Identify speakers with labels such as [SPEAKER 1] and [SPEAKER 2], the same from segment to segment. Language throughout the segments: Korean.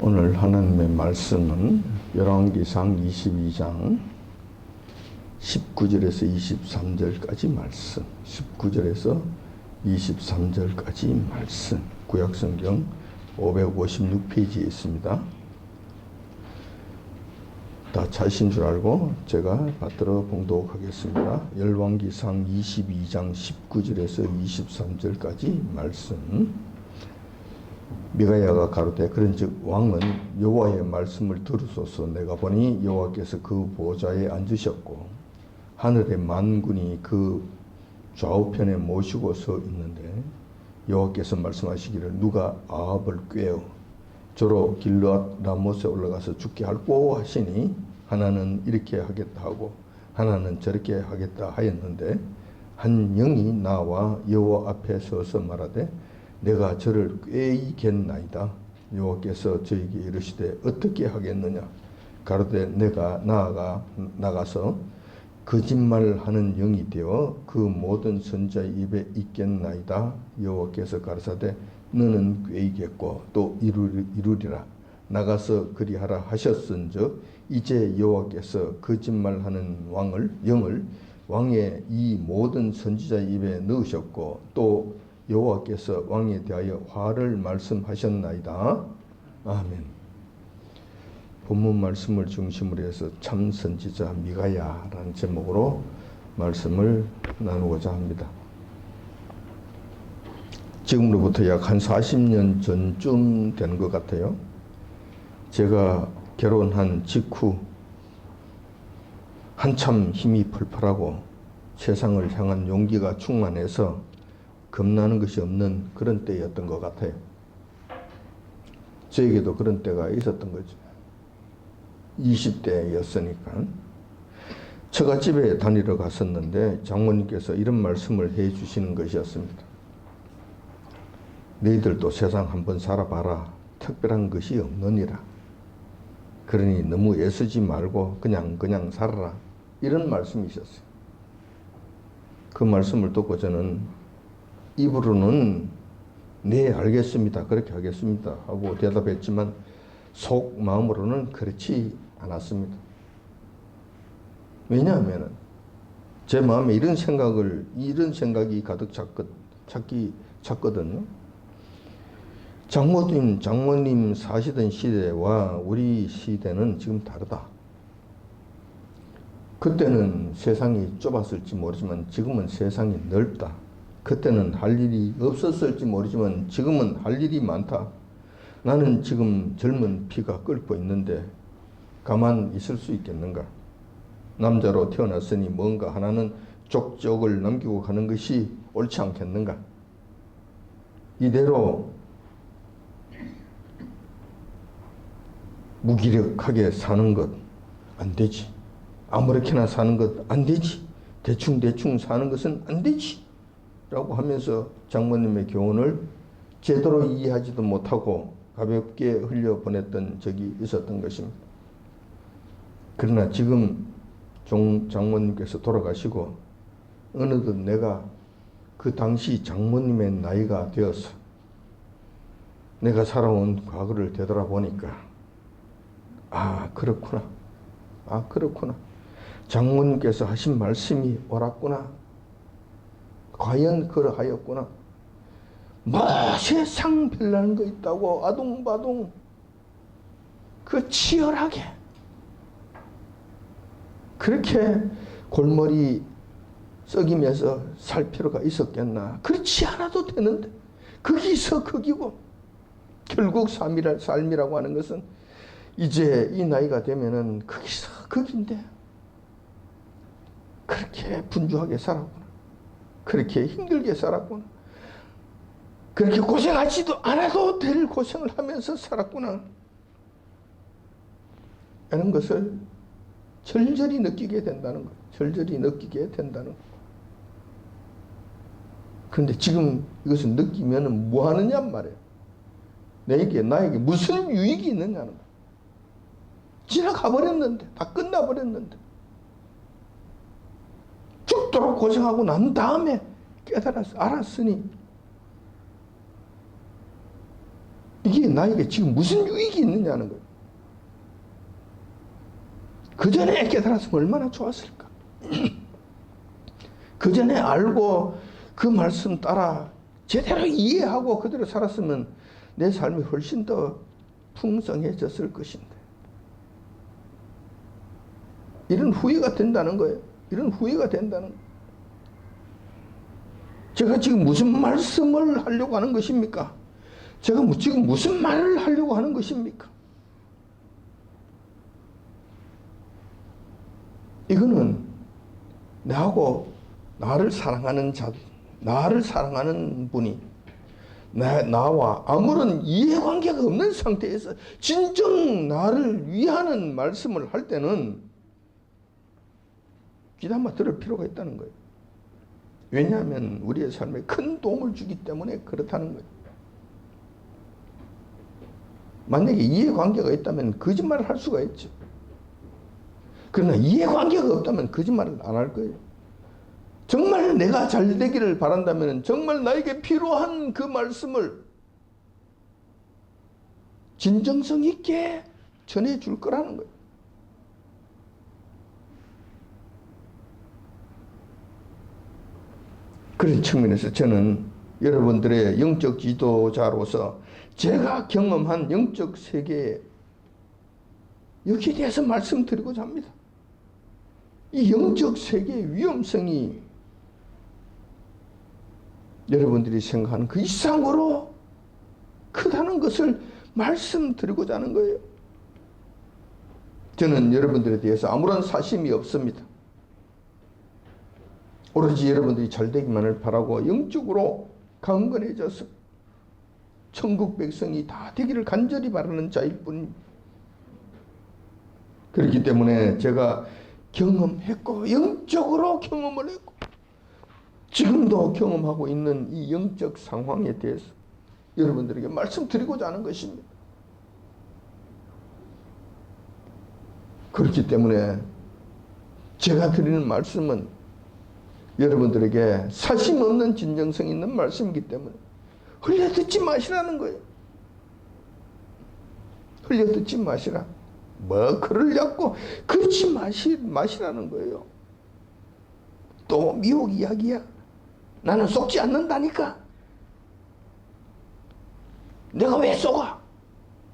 [SPEAKER 1] 오늘 하나님의 말씀은 열왕기상 22장 19절에서 23절까지 말씀, 19절에서 23절까지 말씀, 구약성경 556페이지에 있습니다. 다 찾으신 줄 알고 제가 받들어 봉독하겠습니다. 열왕기상 22장 19절에서 23절까지 말씀. 미가야가 가로되 그런즉 왕은 여호와의 말씀을 들으소서. 내가 보니 여호와께서 그 보좌에 앉으셨고 하늘의 만군이 그 좌우편에 모시고 서 있는데 여호와께서 말씀하시기를 누가 아합을 꾀어 저로 길르앗 라못에 올라가서 죽게 할꼬 하시니 하나는 이렇게 하겠다 하고 하나는 저렇게 하겠다 하였는데 한 영이 나와 여호와 앞에 서서 말하되 내가 저를 꾀이겠나이다. 여호와께서 저에게 이르시되 어떻게 하겠느냐. 가로되 내가 나가서 거짓말하는 영이 되어 그 모든 선지자의 입에 있겠나이다. 여호와께서 가르사되 너는 꾀이겠고 또 이루리라. 나가서 그리하라 하셨은즉 이제 여호와께서 거짓말하는 영을 왕의 이 모든 선지자의 입에 넣으셨고 또 여호와께서 왕에 대하여 화를 말씀하셨나이다. 아멘. 본문 말씀을 중심으로 해서 참 선지자 미가야라는 제목으로 말씀을 나누고자 합니다. 지금로부터 약 한 40년 전쯤 되는 것 같아요. 제가 결혼한 직후 한참 힘이 펄펄하고 세상을 향한 용기가 충만해서 겁나는 것이 없는 그런 때였던 것 같아요. 저에게도 그런 때가 있었던 거죠. 20대였으니까. 처갓집에 다니러 갔었는데 장모님께서 이런 말씀을 해 주시는 것이었습니다. 너희들도 세상 한번 살아봐라. 특별한 것이 없느니라. 그러니 너무 애쓰지 말고 그냥 살아라. 이런 말씀이셨어요. 그 말씀을 듣고 저는 입으로는 네 알겠습니다. 그렇게 하겠습니다. 하고 대답했지만 속 마음으로는 그렇지 않았습니다. 왜냐하면 제 마음에 이런 생각이 가득 찼거든요. 장모님 사시던 시대와 우리 시대는 지금 다르다. 그때는 세상이 좁았을지 모르지만 지금은 세상이 넓다. 그때는 할 일이 없었을지 모르지만 지금은 할 일이 많다. 나는 지금 젊은 피가 끓고 있는데 가만 있을 수 있겠는가? 남자로 태어났으니 뭔가 하나는 족적을 남기고 가는 것이 옳지 않겠는가? 이대로 무기력하게 사는 것 안 되지. 아무렇게나 사는 것 안 되지. 대충 사는 것은 안 되지. 라고 하면서 장모님의 교훈을 제대로 이해하지도 못하고 가볍게 흘려보냈던 적이 있었던 것입니다. 그러나 지금 장모님께서 돌아가시고 어느덧 내가 그 당시 장모님의 나이가 되어서 내가 살아온 과거를 되돌아보니까 그렇구나. 장모님께서 하신 말씀이 옳았구나. 과연 그러하였구나. 세상 별나는 거 있다고 아둥바둥 치열하게 그렇게 골머리 썩이면서 살 필요가 있었겠나. 그렇지 않아도 되는데 거기서 거기고 결국 삶이라고 하는 것은 이제 이 나이가 되면은 거기서 거긴데 그렇게 분주하게 살았구나. 그렇게 힘들게 살았구나. 그렇게 고생하지도 않아도 될 고생을 하면서 살았구나. 이런 것을 절절히 느끼게 된다는 거예요. 절절히 느끼게 된다는 거예요. 그런데 지금 이것을 느끼면 뭐 하느냐 말이에요. 나에게 무슨 유익이 있느냐는 거예요. 지나가 버렸는데, 다 끝나버렸는데. 죽도록 고생하고 난 다음에 알았으니 이게 나에게 지금 무슨 유익이 있느냐는 거예요. 그 전에 깨달았으면 얼마나 좋았을까. 그 전에 알고 그 말씀 따라 제대로 이해하고 그대로 살았으면 내 삶이 훨씬 더 풍성해졌을 것인데, 이런 후회가 된다는 거예요. 이런 후회가 된다는 거예요. 제가 지금 무슨 말씀을 하려고 하는 것입니까? 제가 지금 무슨 말을 하려고 하는 것입니까? 이거는 나하고 나를 사랑하는 자들, 나를 사랑하는 분이 나와 아무런 이해관계가 없는 상태에서 진정 나를 위하는 말씀을 할 때는 귀담아 들을 필요가 있다는 거예요. 왜냐하면 우리의 삶에 큰 도움을 주기 때문에 그렇다는 거예요. 만약에 이해관계가 있다면 거짓말을 할 수가 있죠. 그러나 이해관계가 없다면 거짓말을 안 할 거예요. 정말 내가 잘 되기를 바란다면 정말 나에게 필요한 그 말씀을 진정성 있게 전해줄 거라는 거예요. 그런 측면에서 저는 여러분들의 영적 지도자로서 제가 경험한 영적 세계에 여기에 대해서 말씀드리고자 합니다. 이 영적 세계의 위험성이 여러분들이 생각하는 그 이상으로 크다는 것을 말씀드리고자 하는 거예요. 저는 여러분들에 대해서 아무런 사심이 없습니다. 오로지 여러분들이 잘 되기만을 바라고 영적으로 강건해져서 천국 백성이 다 되기를 간절히 바라는 자일 뿐입니다. 그렇기 때문에 제가 경험했고 영적으로 경험을 했고 지금도 경험하고 있는 이 영적 상황에 대해서 여러분들에게 말씀드리고자 하는 것입니다. 그렇기 때문에 제가 드리는 말씀은 여러분들에게 사심 없는 진정성 있는 말씀이기 때문에 흘려듣지 마시라는 거예요. 흘려듣지 마시라. 뭐 그러려고 그러지 마시라는 거예요. 또 미혹 이야기야. 나는 속지 않는다니까. 내가 왜 속아?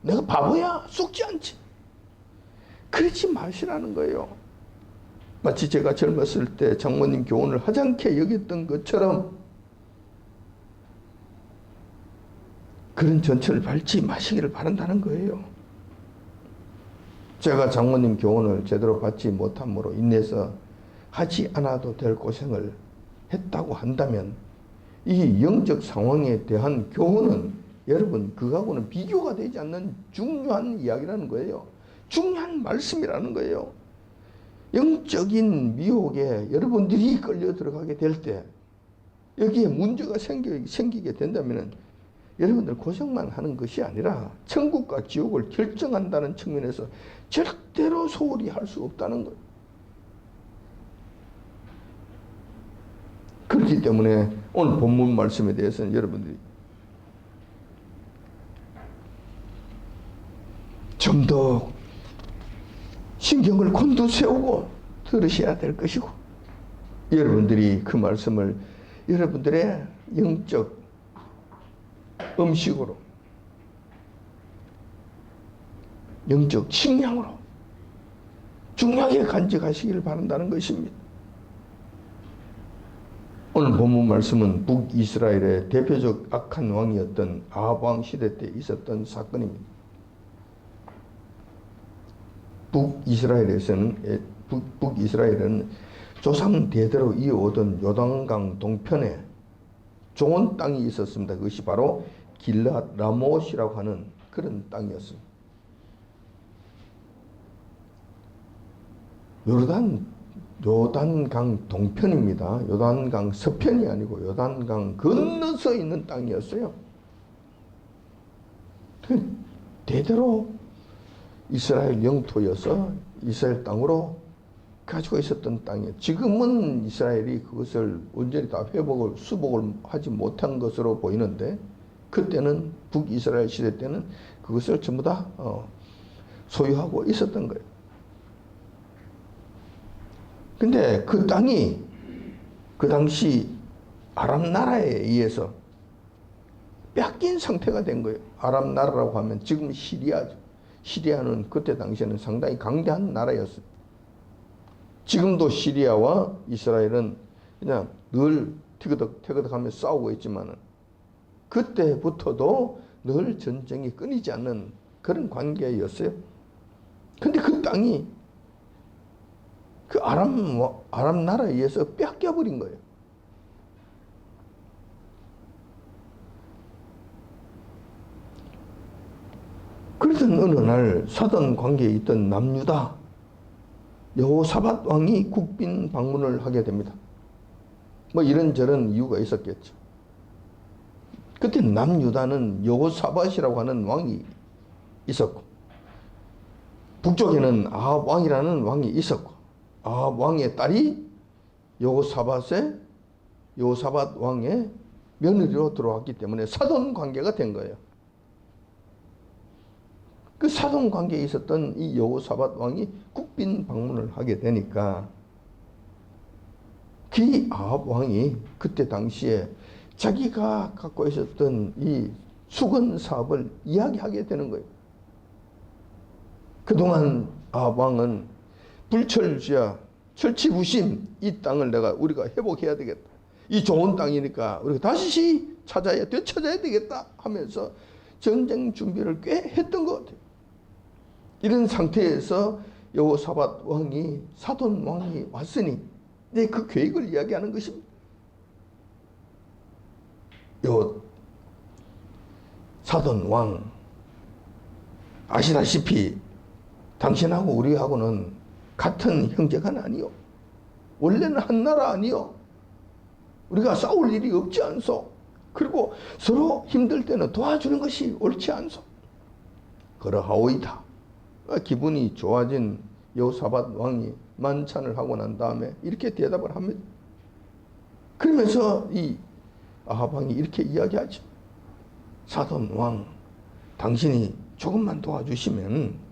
[SPEAKER 1] 내가 바보야? 속지 않지. 그러지 마시라는 거예요. 마치 제가 젊었을 때 장모님 교훈을 하찮게 여겼던 것처럼 그런 전철을 밟지 마시기를 바란다는 거예요. 제가 장모님 교훈을 제대로 받지 못함으로 인해서 하지 않아도 될 고생을 했다고 한다면 이 영적 상황에 대한 교훈은 여러분 그거하고는 비교가 되지 않는 중요한 이야기라는 거예요. 중요한 말씀이라는 거예요. 영적인 미혹에 여러분들이 끌려 들어가게 될 때 여기에 문제가 생기게 된다면 여러분들 고생만 하는 것이 아니라 천국과 지옥을 결정한다는 측면에서 절대로 소홀히 할 수 없다는 거예요. 그렇기 때문에 오늘 본문 말씀에 대해서는 여러분들이 좀 더 신경을 곤두세우고 들으셔야 될 것이고 여러분들이 그 말씀을 여러분들의 영적 음식으로 영적 식량으로 중요하게 간직하시기를 바란다는 것입니다. 오늘 본문 말씀은 북이스라엘의 대표적 악한 왕이었던 아합 왕 시대 때 있었던 사건입니다. 북이스라엘은 조상 대대로 이어오던 요단강 동편에 좋은 땅이 있었습니다. 그것이 바로 길앗 라못이라고 하는 그런 땅이었습니다. 요단강 동편입니다. 요단강 서편이 아니고 요단강 건너서 있는 땅이었어요. 대대로 이스라엘 영토여서 이스라엘 땅으로 가지고 있었던 땅이에요. 지금은 이스라엘이 그것을 온전히 다 수복을 하지 못한 것으로 보이는데 그때는 북이스라엘 시대 때는 그것을 전부 다 소유하고 있었던 거예요. 근데 그 땅이 그 당시 아람 나라에 의해서 뺏긴 상태가 된 거예요. 아람 나라라고 하면 지금 시리아죠. 시리아는 그때 당시에는 상당히 강대한 나라였어요. 지금도 시리아와 이스라엘은 그냥 늘 티그덕하며 싸우고 있지만은 그때부터도 늘 전쟁이 끊이지 않는 그런 관계였어요. 근데 그 땅이 그 아람 나라에 의해서 뺏겨버린 거예요. 그러던 어느 날 사돈 관계에 있던 남유다 여호사밧 왕이 국빈 방문을 하게 됩니다. 뭐 이런저런 이유가 있었겠죠. 그때 남유다는 여호사밧이라고 하는 왕이 있었고 북쪽에는 아합 왕이라는 왕이 있었고 아합 왕의 딸이 여호사밧 왕의 며느리로 들어왔기 때문에 사돈 관계가 된 거예요. 그 사돈 관계에 있었던 이 여호사밧 왕이 국빈 방문을 하게 되니까 그 아합 왕이 그때 당시에 자기가 갖고 있었던 이 수건 사업을 이야기하게 되는 거예요. 그동안 아합 왕은 불철주야 철치부심 이 땅을 우리가 회복해야 되겠다. 이 좋은 땅이니까 우리가 다시 되찾아야 되겠다 하면서 전쟁 준비를 꽤 했던 것 같아요. 이런 상태에서 여호사밧 왕이 사돈 왕이 왔으니 그 계획을 이야기하는 것입니다. 사돈 왕 아시다시피 당신하고 우리하고는 같은 형제가 아니요. 원래는 한 나라 아니요. 우리가 싸울 일이 없지 않소. 그리고 서로 힘들 때는 도와주는 것이 옳지 않소. 그러하오이다. 기분이 좋아진 여호사밧 왕이 만찬을 하고 난 다음에 이렇게 대답을 합니다. 그러면서 이 아합 왕이 이렇게 이야기하죠. 사돈 왕, 당신이 조금만 도와주시면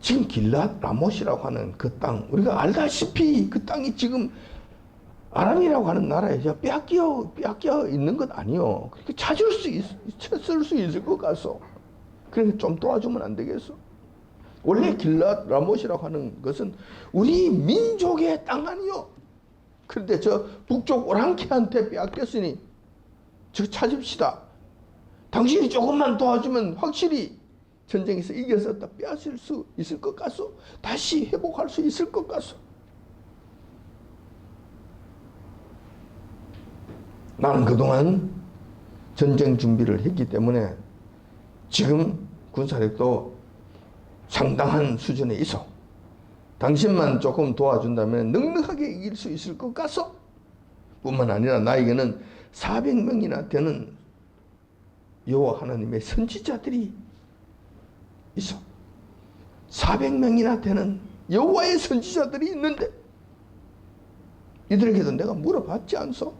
[SPEAKER 1] 지금 길랏 라못이라고 하는 그 땅, 우리가 알다시피 그 땅이 지금 아람이라고 하는 나라에 빼앗겨 있는 것 아니요. 그렇게 찾을 수 있을 것 같소. 그러니까 좀 도와주면 안 되겠어? 원래 길랏 라못이라고 하는 것은 우리 민족의 땅 아니요. 그런데 저 북쪽 오랑캐한테 빼앗겼으니 저 찾읍시다. 당신이 조금만 도와주면 확실히 전쟁에서 이겨서 빼앗을 수 있을 것 같소. 다시 회복할 수 있을 것 같소. 나는 그동안 전쟁 준비를 했기 때문에 지금 군사력도 상당한 수준에 있어. 당신만 조금 도와준다면 넉넉하게 이길 수 있을 것 같소. 뿐만 아니라 나에게는 400명이나 되는 여호와 하나님의 선지자들이 있어. 400명이나 되는 여호와의 선지자들이 있는데 이들에게도 내가 물어봤지 않소?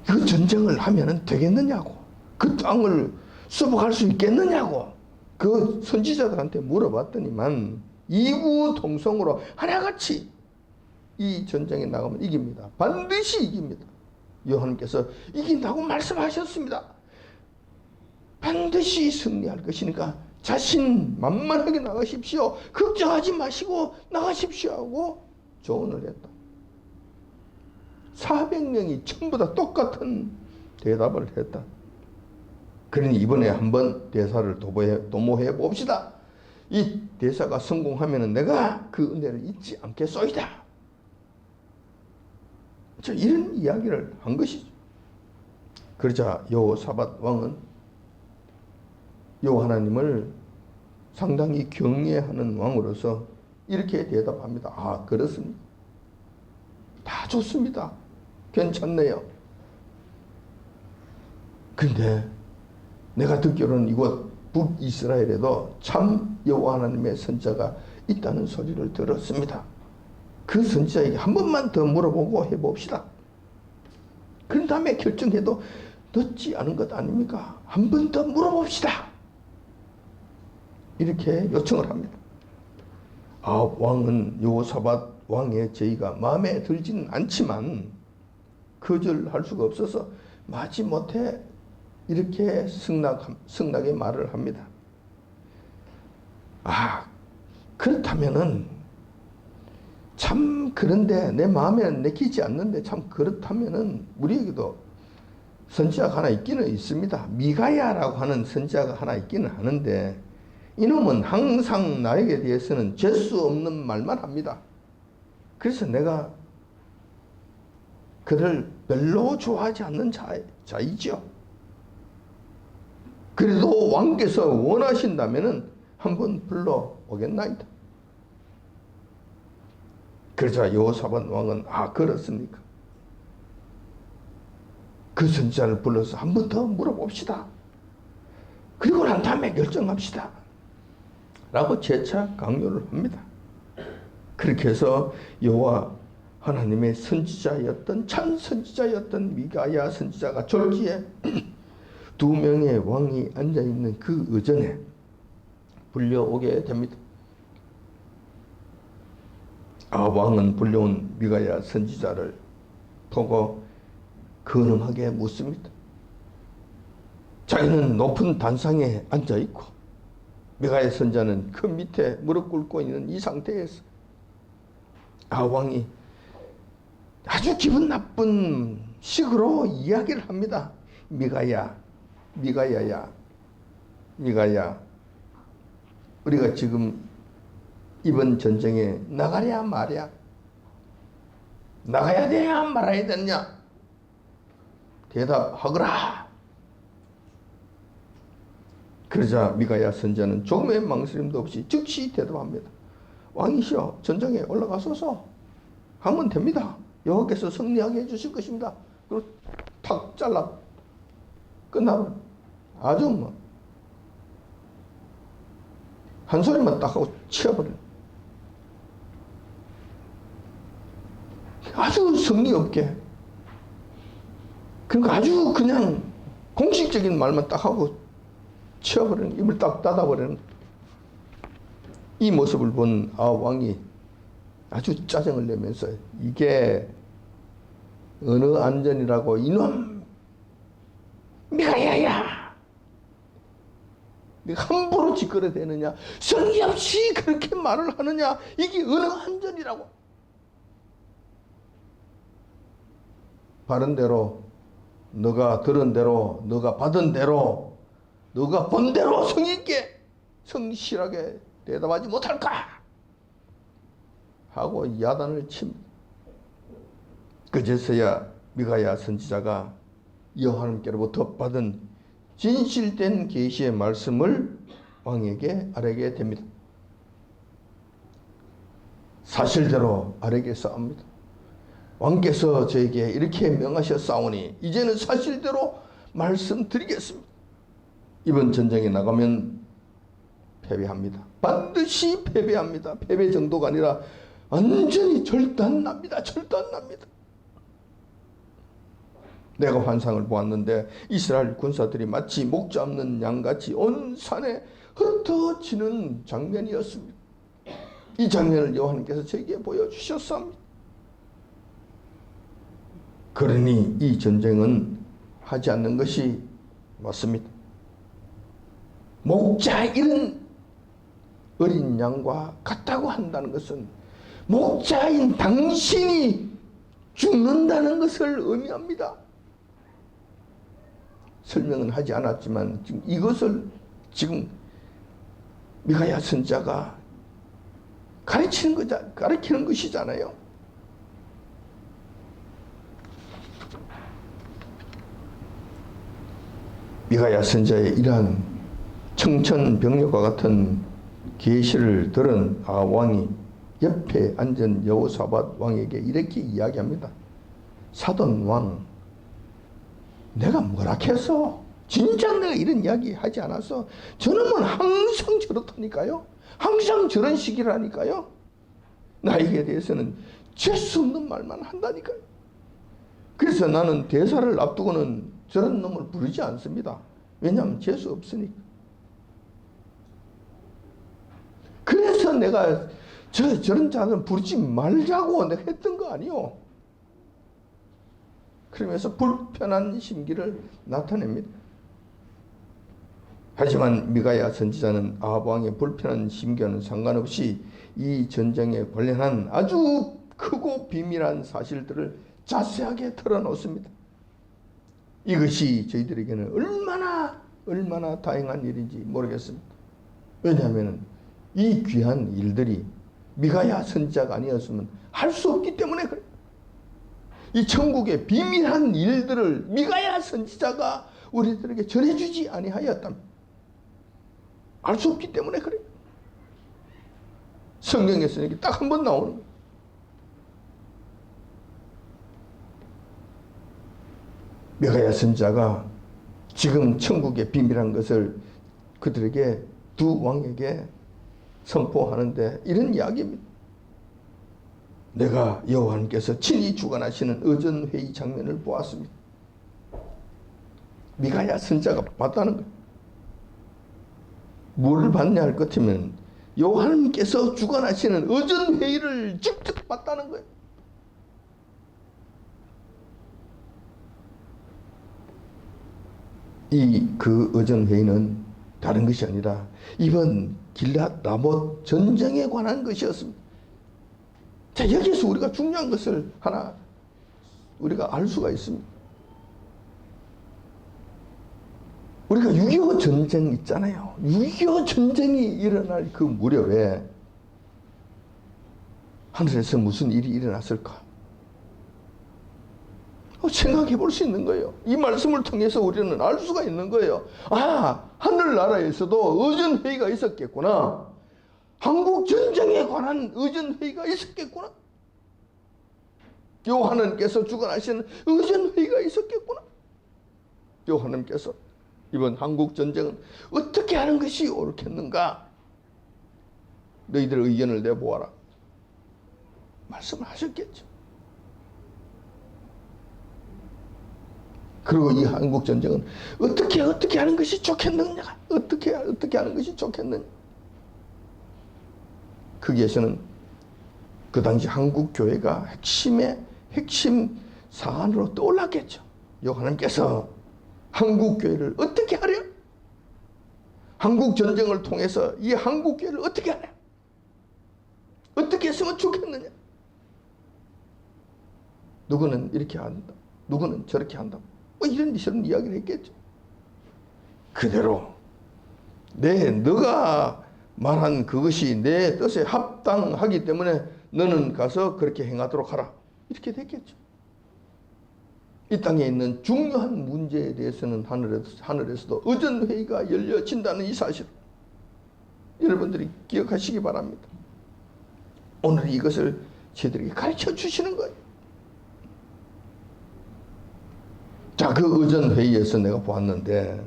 [SPEAKER 1] 그 전쟁을 하면 되겠느냐고, 그 땅을 수복할 수 있겠느냐고 그 선지자들한테 물어봤더니만 이구동성으로 하나같이 이 전쟁에 나가면 이깁니다. 반드시 이깁니다. 요한께서 이긴다고 말씀하셨습니다. 반드시 승리할 것이니까 자신만만하게 나가십시오. 걱정하지 마시고 나가십시오 하고 조언을 했다. 400명이 전부 다 똑같은 대답을 했다. 그러니 이번에 한번 대사를 도모해 봅시다. 이 대사가 성공하면 내가 그 은혜를 잊지 않겠소이다. 이런 이야기를 한 것이죠. 그러자 여호사밧 왕은 여호와 하나님을 상당히 경외하는 왕으로서 이렇게 대답합니다. 아, 그렇습니다. 다 좋습니다. 괜찮네요. 근데 내가 듣기로는 이곳 북이스라엘에도 참 여호와 하나님의 선지자가 있다는 소리를 들었습니다. 그 선지자에게 한 번만 더 물어보고 해봅시다. 그런 다음에 결정해도 늦지 않은 것 아닙니까? 한 번 더 물어봅시다. 이렇게 요청을 합니다. 왕은 여호사밧 왕의 제의가 마음에 들지는 않지만 거절할 수가 없어서 마지못해 이렇게 승낙의 말을 합니다. 그렇다면은 참 그런데 내 마음에 내키지 않는데 참 그렇다면은 우리에게도 선지자가 하나 있기는 있습니다. 미가야라고 하는 선지자가 하나 있기는 하는데 이놈은 항상 나에게 대해서는 재수 없는 말만 합니다. 그래서 내가 그를 별로 좋아하지 않는 자이죠. 그래도 왕께서 원하신다면은 한번 불러오겠나이다. 그러자 여호사밧 왕은 그렇습니까? 그 선지자를 불러서 한 번 더 물어봅시다. 그리고 난 다음에 결정합시다. 라고 재차 강요를 합니다. 그렇게 해서 여호와 하나님의 선지자였던 참 선지자였던 미가야 선지자가 졸지에 두 명의 왕이 앉아있는 그 의전에 불려오게 됩니다. 왕은 불려온 미가야 선지자를 보고 근엄하게 묻습니다. 자기는 높은 단상에 앉아있고 미가야 선지자는 그 밑에 무릎 꿇고 있는 이 상태에서 왕이 아주 기분 나쁜 식으로 이야기를 합니다. 미가야야, 우리가 지금 이번 전쟁에 나가랴 말랴? 나가야 되냐 말아야 되느냐? 대답하거라. 그러자 미가야 선지자는 조금의 망설임도 없이 즉시 대답합니다. 왕이시여, 전장에 올라가소서. 하면 됩니다. 여호와께서 승리하게 해주실 것입니다. 그리고 탁 잘라 끝나버려. 아주 한 소리만 딱 하고 치워버려. 아주 성의 없게. 그러니까 아주 그냥 공식적인 말만 딱 하고 치워버리는, 입을 딱 닫아버리는. 이 모습을 본 왕이 아주 짜증을 내면서 이게 어느 안전이라고 이놈 미가야야, 네가 함부로 짓거려대느냐, 성의 없이 그렇게 말을 하느냐, 이게 어느 안전이라고. 바른 대로, 너가 들은 대로, 너가 받은 대로, 너가 본 대로 성의 있게 성실하게 대답하지 못할까 하고 야단을 칩니다. 그제서야 미가야 선지자가 여호와님께로부터 받은 진실된 계시의 말씀을 왕에게 아뢰게 됩니다. 사실대로 아뢰게 싸웁니다. 왕께서 저에게 이렇게 명하셨사오니 이제는 사실대로 말씀드리겠습니다. 이번 전쟁에 나가면 패배합니다. 반드시 패배합니다. 패배 정도가 아니라 완전히 절단납니다. 절단납니다. 내가 환상을 보았는데 이스라엘 군사들이 마치 목자 없는 양같이 온 산에 흩어지는 장면이었습니다. 이 장면을 여호와님께서 저에게 보여주셨습니다. 그러니 이 전쟁은 하지 않는 것이 맞습니다. 목자 이런 어린 양과 같다고 한다는 것은 목자인 당신이 죽는다는 것을 의미합니다. 설명은 하지 않았지만 지금 이것을 지금 미가야 선지자가 가르치는 것이잖아요. 미가야 선지자의 이러한 청천벽력과 같은 계시를 들은 왕이 옆에 앉은 여호사밧 왕에게 이렇게 이야기합니다. 사돈 왕, 내가 뭐라 했어? 진작 내가 이런 이야기 하지 않았어? 저놈은 항상 저렇다니까요. 항상 저런 식이라니까요. 나에게 대해서는 재수 없는 말만 한다니까요. 그래서 나는 대사를 앞두고는 저런 놈을 부르지 않습니다. 왜냐하면 재수 없으니까. 그래서 내가 저런 자는 부르지 말자고 내가 했던 거 아니요. 그러면서 불편한 심기를 나타냅니다. 하지만 미가야 선지자는 아합 왕의 불편한 심기와는 상관없이 이 전쟁에 관련한 아주 크고 비밀한 사실들을 자세하게 털어놓습니다. 이것이 저희들에게는 얼마나 다행한 일인지 모르겠습니다. 왜냐하면 이 귀한 일들이 미가야 선지자가 아니었으면 할 수 없기 때문에 그래요. 이 천국의 비밀한 일들을 미가야 선지자가 우리들에게 전해주지 아니하였다면 알 수 없기 때문에 그래요. 성경에서는 이게 딱 한 번 나오는 거예요. 미가야 선지자가 지금 천국의 비밀한 것을 그들에게 두 왕에게 선포하는데 이런 이야기입니다. 내가 여호와님께서 친히 주관하시는 의전회의 장면을 보았습니다. 미가야 선지자가 봤다는 거예요. 뭘 봤냐 할 것 같으면 여호와님께서 주관하시는 의전회의를 직접 봤다는 거예요. 그 의전회의는 다른 것이 아니라 이번 길앗 라못 전쟁에 관한 것이었습니다. 자, 여기서 우리가 중요한 것을 하나 우리가 알 수가 있습니다. 우리가 6.25 전쟁 있잖아요. 6.25 전쟁이 일어날 그 무렵에 하늘에서 무슨 일이 일어났을까? 생각해 볼 수 있는 거예요. 이 말씀을 통해서 우리는 알 수가 있는 거예요. 아, 하늘나라에서도 의전회의가 있었겠구나. 한국 전쟁에 관한 의전회의가 있었겠구나. 여호와님께서 주관하시는 의전회의가 있었겠구나. 여호와님께서 이번 한국 전쟁은 어떻게 하는 것이 옳겠는가? 너희들 의견을 내보아라. 말씀을 하셨겠죠. 그리고 이 한국 전쟁은 어떻게 하는 것이 좋겠느냐? 어떻게 하는 것이 좋겠느냐? 거기에서는 그 당시 한국 교회가 핵심 사안으로 떠올랐겠죠. 여호와님께서 한국 교회를 어떻게 하려? 한국 전쟁을 통해서 이 한국 교회를 어떻게 하려? 어떻게 했으면 좋겠느냐? 누구는 이렇게 한다. 누구는 저렇게 한다. 이런 이야기를 했겠죠. 그대로 너가 말한 그것이 내 뜻에 합당하기 때문에 너는 가서 그렇게 행하도록 하라. 이렇게 됐겠죠. 이 땅에 있는 중요한 문제에 대해서는 하늘에서도 의전회의가 열려진다는 이 사실 여러분들이 기억하시기 바랍니다. 오늘 이것을 저희들에게 가르쳐 주시는 거예요. 자, 그 의전회의에서 내가 보았는데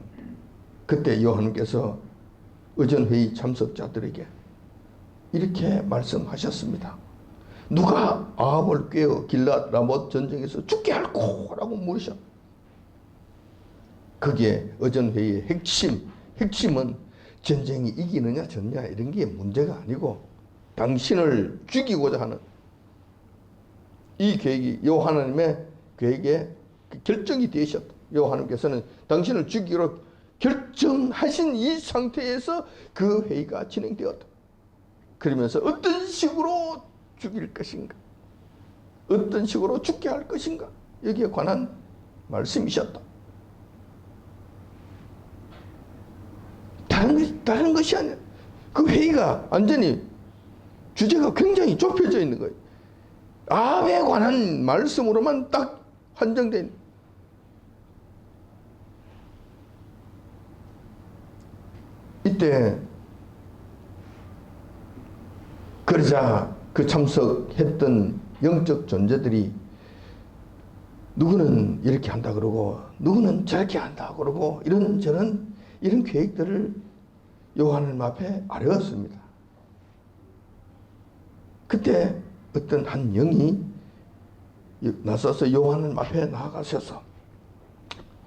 [SPEAKER 1] 그때 여호와님께서 의전회의 참석자들에게 이렇게 말씀하셨습니다. 누가 아합을 꾀어 길앗 라못 전쟁에서 죽게 할꼬? 라고 물으셨. 그게 의전회의의 핵심은 전쟁이 이기느냐 졌냐 이런 게 문제가 아니고 당신을 죽이고자 하는 이 계획이 여호와 하나님의 계획에 결정이 되셨다. 여호와 하나님께서는 당신을 죽이기로 결정하신 이 상태에서 그 회의가 진행되었다. 그러면서 어떤 식으로 죽일 것인가? 어떤 식으로 죽게 할 것인가? 여기에 관한 말씀이셨다. 다른 것이 아니야. 그 회의가 완전히 주제가 굉장히 좁혀져 있는 거예요. 아합에 관한 말씀으로만 딱 한정된. 이때 그러자 그 참석했던 영적 존재들이 누구는 이렇게 한다 그러고 누구는 저렇게 한다 그러고 이런 계획들을 여호와 하나님 앞에 아뢰었습니다. 그때 어떤 한 영이 나서서 요한을 앞에 나아가셔서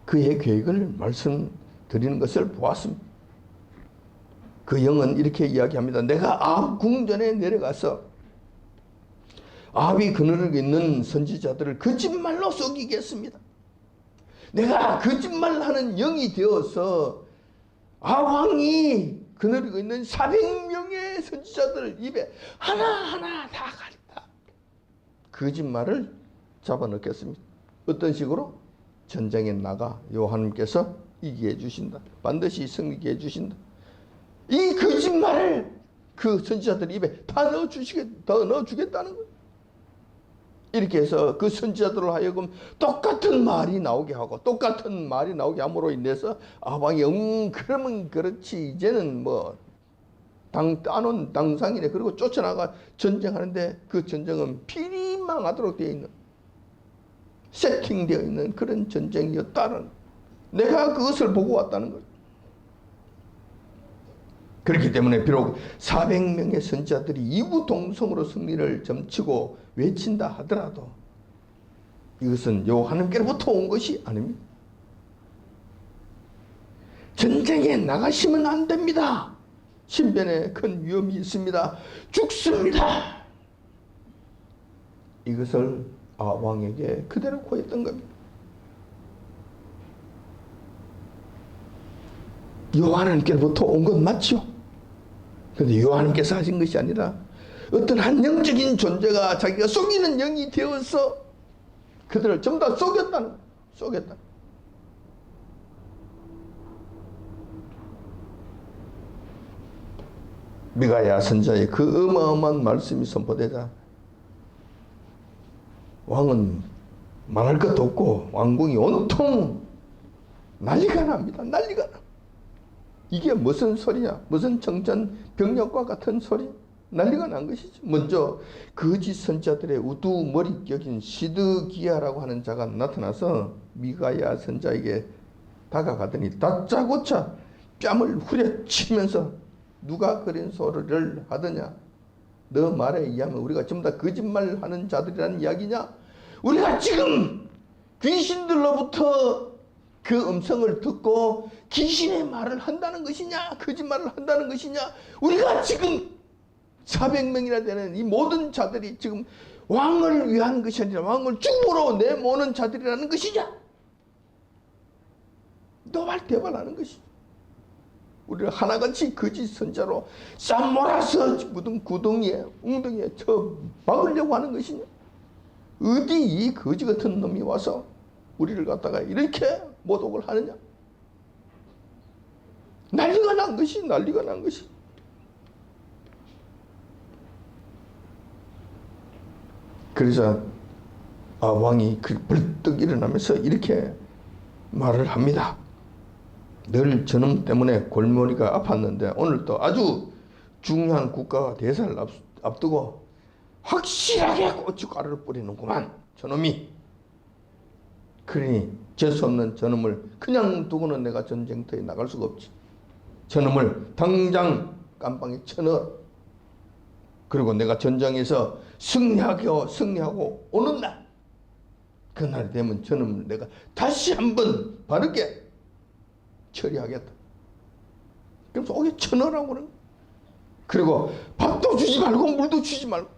[SPEAKER 1] 그의 계획을 말씀드리는 것을 보았습니다. 그 영은 이렇게 이야기합니다. 내가 아합 궁전에 내려가서 아합이 그늘에 있는 선지자들을 거짓말로 속이겠습니다. 내가 거짓말하는 영이 되어서 아왕이 그늘에 있는 400명의 선지자들 입에 하나하나 다 가린다. 거짓말을 잡아넣겠습니다. 어떤 식으로? 전쟁에 나가 하나님께서 이기게 해주신다. 반드시 승리게 해주신다. 이 거짓말을 그 선지자들 입에 다 넣어주겠다는 거예요. 이렇게 해서 그 선지자들로 하여금 똑같은 말이 나오게 하고 똑같은 말이 나오게 함으로 인해서 아방이 그러면 그렇지 이제는 뭐 따놓은 당상이네. 그리고 쫓아나가 전쟁하는데 그 전쟁은 피리망하도록 되어 있는 세팅되어 있는 그런 전쟁이었다는 내가 그것을 보고 왔다는 거예요. 그렇기 때문에 비록 400명의 선지자들이 이구동성으로 승리를 점치고 외친다 하더라도 이것은 하나님께로부터 온 것이 아닙니다. 전쟁에 나가시면 안 됩니다. 신변에 큰 위험이 있습니다. 죽습니다. 이것을 왕에게 그대로 고했던 겁니다. 하나님께로부터 온 건 맞죠? 그런데 하나님께서 하신 것이 아니라 어떤 한 영적인 존재가 자기가 속이는 영이 되어서 그들을 전부 다 속였다. 미가야 선지자의 그 어마어마한 말씀이 선포되자 왕은 말할 것도 없고 왕궁이 온통 난리가 납니다. 난리가 나. 이게 무슨 소리냐? 무슨 정전병력과 같은 소리? 난리가 난 것이죠. 먼저 거짓 선지자들의 우두머리격인 시드기야라고 하는 자가 나타나서 미가야 선지자에게 다가가더니 다짜고짜 뺨을 후려치면서 누가 그런 소리를 하더냐? 너 말에 의하면 우리가 전부 다 거짓말하는 자들이라는 이야기냐? 우리가 지금 귀신들로부터 그 음성을 듣고 귀신의 말을 한다는 것이냐? 거짓말을 한다는 것이냐? 우리가 지금 400명이나 되는 이 모든 자들이 지금 왕을 위한 것이 아니라 왕을 죽음으로 내모는 자들이라는 것이냐? 노발대발하는 것이죠. 우리를 하나같이 거짓 선자로 쌈 몰아서 묻은 구덩이에 웅덩이에 막으려고 하는 것이냐? 어디 이 거지 같은 놈이 와서 우리를 갖다가 이렇게 모독을 하느냐? 난리가 난 것이. 그래서 왕이 벌떡 일어나면서 이렇게 말을 합니다. 늘 저놈 때문에 골머리가 아팠는데 오늘 또 아주 중요한 국가 대사를 앞두고 확실하게 고춧가루를 뿌리는구만 저놈이. 그러니 재수없는 저놈을 그냥 두고는 내가 전쟁터에 나갈 수가 없지. 저놈을 당장 깜빵에 쳐넣어. 그리고 내가 전장에서 승리하고 오는 날, 그날이 되면 저놈을 내가 다시 한번 바르게 처리하겠다. 그래서 오게 쳐넣으라고 그러는 거야. 그리고 밥도 주지 말고 물도 주지 말고.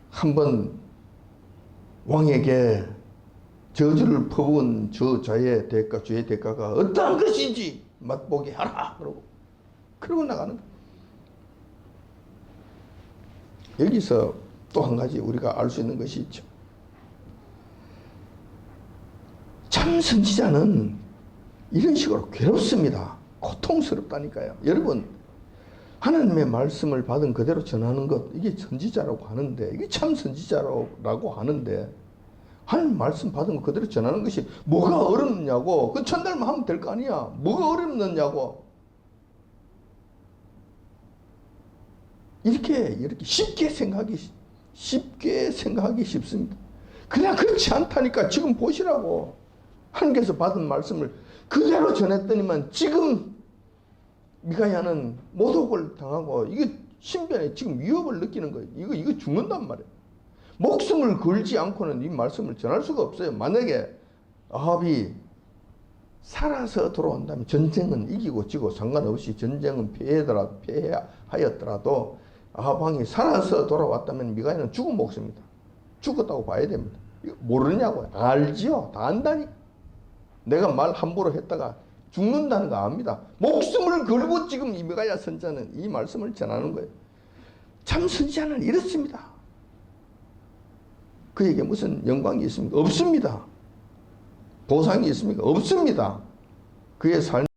[SPEAKER 1] 한번 왕에게 저주를 퍼부은 저 자의 대가, 주의 대가가 어떠한 것인지 맛보게 하라. 그러고 나가는 거야. 여기서 또 한 가지 우리가 알 수 있는 것이 있죠. 참 선지자는 이런 식으로 괴롭습니다. 고통스럽다니까요. 여러분, 하나님의 말씀을 받은 그대로 전하는 것, 이게 선지자라고 하는데, 이게 참 선지자라고 하는데, 하나님 말씀 받은 거 그대로 전하는 것이 뭐가 어렵냐고. 그 전달만 하면 될 거 아니야. 뭐가 어렵느냐고. 이렇게 쉽게 생각하기 쉽습니다. 그냥 그렇지 않다니까. 지금 보시라고. 하나님께서 받은 말씀을 그대로 전했더니만 지금 미가야는 모독을 당하고 이게 신변에 지금 위협을 느끼는 거예요. 이거 죽는단 말이에요. 목숨을 걸지 않고는 이 말씀을 전할 수가 없어요. 만약에 아합이 살아서 돌아온다면 전쟁은 이기고 지고 상관없이 전쟁은 패하였더라도 아합 왕이 살아서 돌아왔다면 미가야는 죽은 목숨입니다. 죽었다고 봐야 됩니다. 모르냐고요? 알지요. 다 안다니. 내가 말 함부로 했다가 죽는다는 거 압니다. 목숨을 걸고 지금 이 미가야 선자는 이 말씀을 전하는 거예요. 참 선지자는 이렇습니다. 그에게 무슨 영광이 있습니까? 없습니다. 보상이 있습니까? 없습니다. 그의 삶이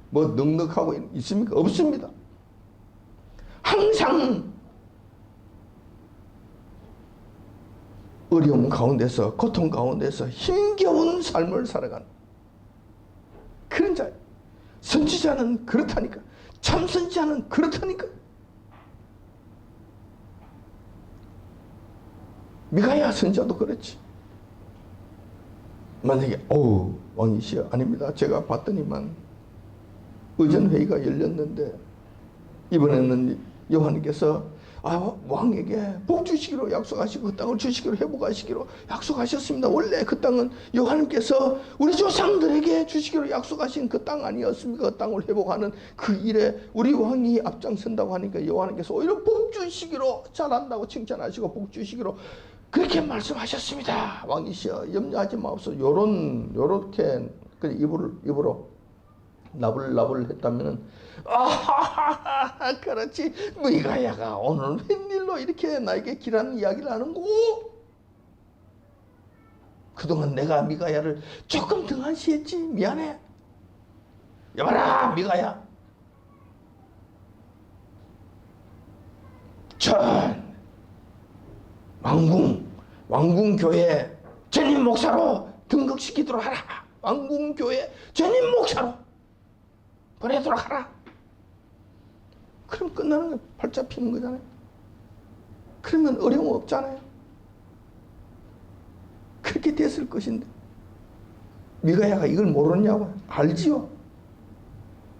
[SPEAKER 1] 뭐 넉넉하고 있습니까? 없습니다. 항상 어려움 가운데서, 고통 가운데서 힘겨운 삶을 살아가는 그런 자예요. 선지자는 그렇다니까. 참 선지자는 그렇다니까. 미가야 선지자도 그렇지. 만약에 왕이시여, 아닙니다. 제가 봤더니만 의전회의가 열렸는데 이번에는 여호와님께서 왕에게 복 주시기로 약속하시고 그 땅을 주시기로 회복하시기로 약속하셨습니다. 원래 그 땅은 여호와님께서 우리 조상들에게 주시기로 약속하신 그 땅 아니었습니까? 그 땅을 회복하는 그 일에 우리 왕이 앞장선다고 하니까 여호와님께서 오히려 복 주시기로, 잘한다고 칭찬하시고 복 주시기로 그렇게 말씀하셨습니다. 왕이시여 염려하지 마옵소서. 요렇게 입으로 나불나불 했다면은 그렇지, 미가야가 오늘 웬일로 이렇게 나에게 길한 이야기를 하는고? 그동안 내가 미가야를 조금 등한시했지. 미안해. 여봐라 미가야, 전 왕궁교회 전임 목사로 등극시키도록 하라. 왕궁교회 전임 목사로 보내도록 하라. 그럼 끝나는 거예요. 팔자 피는 거잖아요. 그러면 어려움 없잖아요. 그렇게 됐을 것인데 미가야가 이걸 모르냐고. 알지요.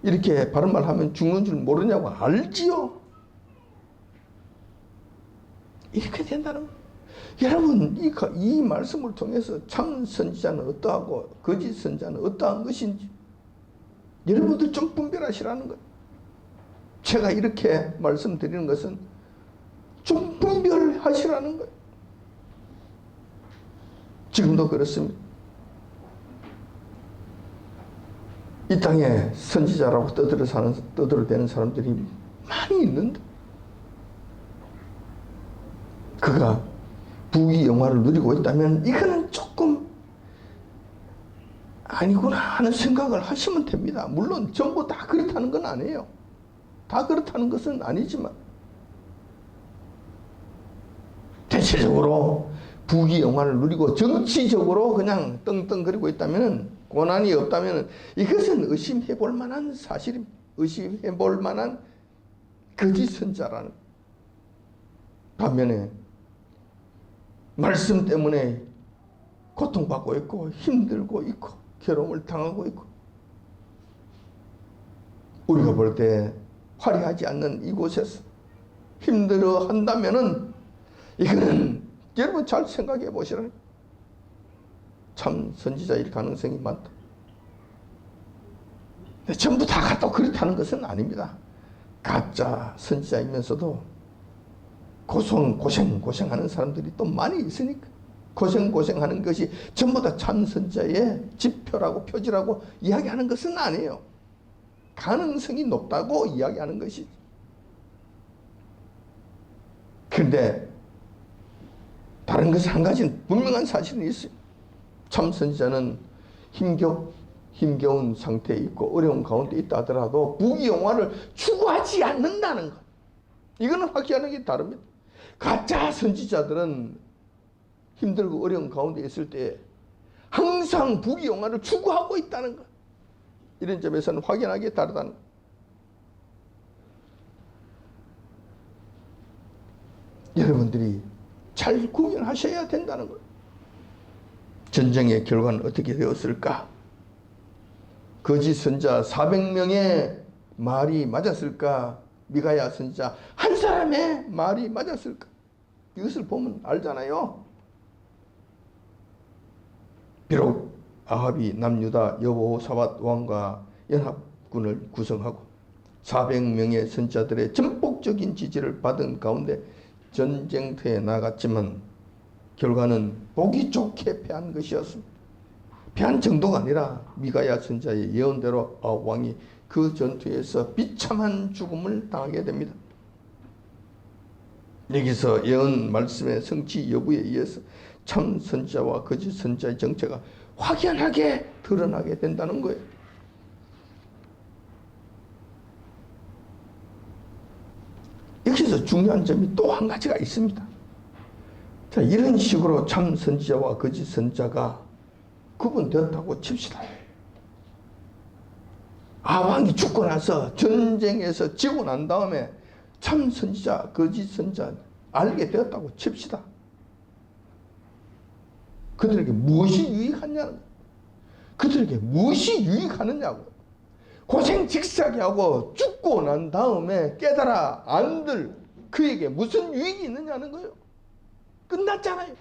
[SPEAKER 1] 이렇게 바른 말 하면 죽는 줄 모르냐고. 알지요. 이렇게 된다는 거예요. 여러분, 이 말씀을 통해서 참 선지자는 어떠하고 거짓 선지자는 어떠한 것인지 여러분들 좀 분별하시라는 거예요. 제가 이렇게 말씀드리는 것은 좀 분별하시라는 거예요. 지금도 그렇습니다. 이 땅에 선지자라고 떠들어대는 사람들이 많이 있는데 그가 부귀 영화를 누리고 있다면 이거는 조금 아니구나 하는 생각을 하시면 됩니다. 물론 전부 다 그렇다는 건 아니에요. 다 그렇다는 것은 아니지만 대체적으로 부귀 영화를 누리고 정치적으로 그냥 떵떵거리고 있다면, 고난이 없다면 이것은 의심해 볼 만한 사실입니다. 의심해 볼 만한 거짓 선자라는. 반면에 말씀 때문에 고통받고 있고 힘들고 있고 괴로움을 당하고 있고 우리가 볼 때 화려하지 않는 이곳에서 힘들어 한다면은 이거는 여러분 잘 생각해 보시라니. 참 선지자일 가능성이 많다. 근데 전부 다 갖다 그렇다는 것은 아닙니다. 가짜 선지자이면서도 고생하는 사람들이 또 많이 있으니까 고생하는 것이 전부 다 참 선지자의 지표라고 표지라고 이야기하는 것은 아니에요. 가능성이 높다고 이야기하는 것이지. 그런데 다른 것은 한 가지는 분명한 사실은 있어요. 참 선지자는 힘겨운 상태에 있고 어려운 가운데 있다 하더라도 부귀영화를 추구하지 않는다는 것. 이거는 확실하는 게 다릅니다. 가짜 선지자들은 힘들고 어려운 가운데 있을 때 항상 부귀영화를 추구하고 있다는 것. 이런 점에서는 확연하게 다르다는 것. 여러분들이 잘 구별하셔야 된다는 것. 전쟁의 결과는 어떻게 되었을까? 거짓 선자 400명의 말이 맞았을까? 미가야 선지자 한 사람의 말이 맞았을까? 이것을 보면 알잖아요. 비록 아합이 남유다 여호사밧 왕과 연합군을 구성하고 400명의 선지자들의 전폭적인 지지를 받은 가운데 전쟁터에 나갔지만 결과는 보기 좋게 패한 것이었습니다. 패한 정도가 아니라 미가야 선지자의 예언대로 아합 왕이 그 전투에서 비참한 죽음을 당하게 됩니다. 여기서 예언 말씀의 성취 여부에 의해서 참 선지자와 거짓 선지자의 정체가 확연하게 드러나게 된다는 거예요. 여기서 중요한 점이 또 한 가지가 있습니다. 자, 이런 식으로 참 선지자와 거짓 선지자가 구분되었다고 칩시다. 아왕이 죽고 나서 전쟁에서 지고 난 다음에 참 선지자, 거짓 선지자 알게 되었다고 칩시다. 그들에게 무엇이 유익하냐는 거예요. 그들에게 무엇이 유익하느냐고. 고생직사하게 하고 죽고 난 다음에 깨달아 안들 그에게 무슨 유익이 있느냐는 거예요. 끝났잖아요.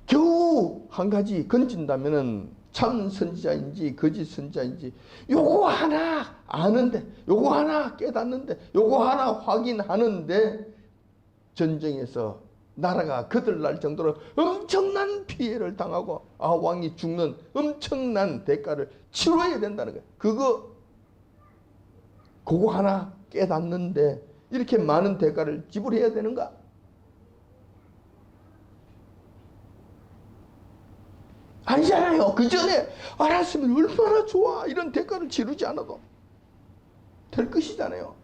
[SPEAKER 1] 겨우 한 가지 건진다면은 참 선지자인지 거짓 선지자인지 요거 하나 아는데, 요거 하나 깨닫는데, 요거 하나 확인하는데 전쟁에서 나라가 거들날 정도로 엄청난 피해를 당하고 아왕이 죽는 엄청난 대가를 치러야 된다는 거예요. 그거 하나 깨닫는데 이렇게 많은 대가를 지불해야 되는가? 아니잖아요. 그 전에 알았으면 얼마나 좋아. 이런 대가를 치르지 않아도 될 것이잖아요.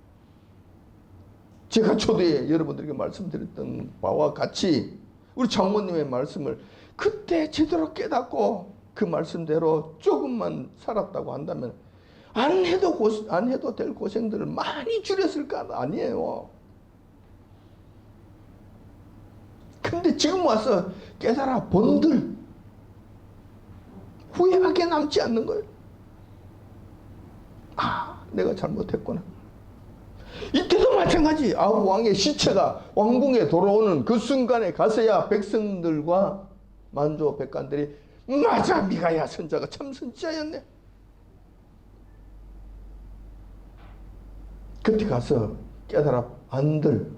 [SPEAKER 1] 제가 초대에 여러분들에게 말씀드렸던 바와 같이 우리 장모님의 말씀을 그때 제대로 깨닫고 그 말씀대로 조금만 살았다고 한다면 안 해도 될 고생들을 많이 줄였을 거 아니에요. 근데 지금 와서 깨달아 본들 후회하게 남지 않는 거예요. 아, 내가 잘못했구나. 이때도 마찬가지. 아합 왕의 시체가 왕궁에 돌아오는 그 순간에 가서야 백성들과 만조 백관들이 맞아, 미가야 선자가 참 선지자였네. 그때 가서 깨달아 안들,